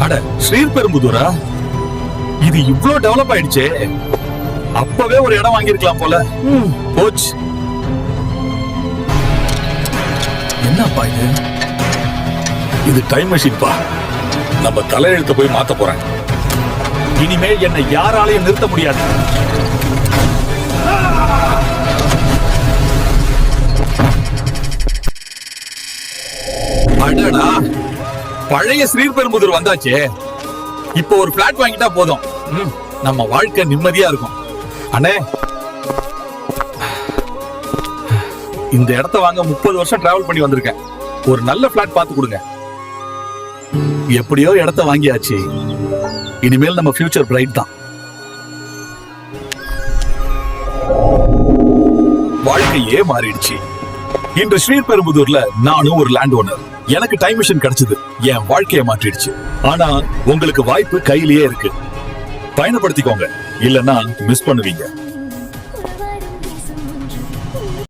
அட ஸ்ரீபெரும்புதூரா, இது இவ்ளோ டெவலப் ஆயிடுச்சே. அப்பவே ஒரு இடம் வாங்கிருக்கலாம் போல. போச்சு. என்னப்பா இது? இது டைம் மெஷின் பா. நம்ம தலையெழுத்த போய் மாத்த போறேன். இனிமேல் என்னை யாராலையும் நிறுத்த முடியாது. அடடா, பழைய ஸ்ரீபெரும்புதூர் வந்தாச்சே. இப்போ ஒரு பிளாட் வாங்கிட்டா போதும். நம்ம வாழ்க்கை நிம்மதியா இருக்கும். அண்ணே, இந்த இடத்த வாங்க 30 வருஷம் டிராவல் பண்ணி வந்திருக்கேன். ஒரு நல்ல பிளாட் பார்த்து கொடுங்க. எப்படியோ இடத்த வாங்கியாச்சு. இனிமேல் நம்ம ஃபியூச்சர் பிரைட் தான். வாழ்க்கையே மாறிடுச்சு. இன்று ஸ்ரீபெரும்புதூர்ல நானும் ஒரு லேண்ட் ஓனர். எனக்கு டைம் மிஷின் கிடைச்சது. என் வாழ்க்கையை மாற்றிடுச்சு. ஆனா உங்களுக்கு வாய்ப்பு கையிலேயே இருக்கு. பயணப்படுத்திக்கோங்க, இல்லன்னா மிஸ் பண்ணுவீங்க.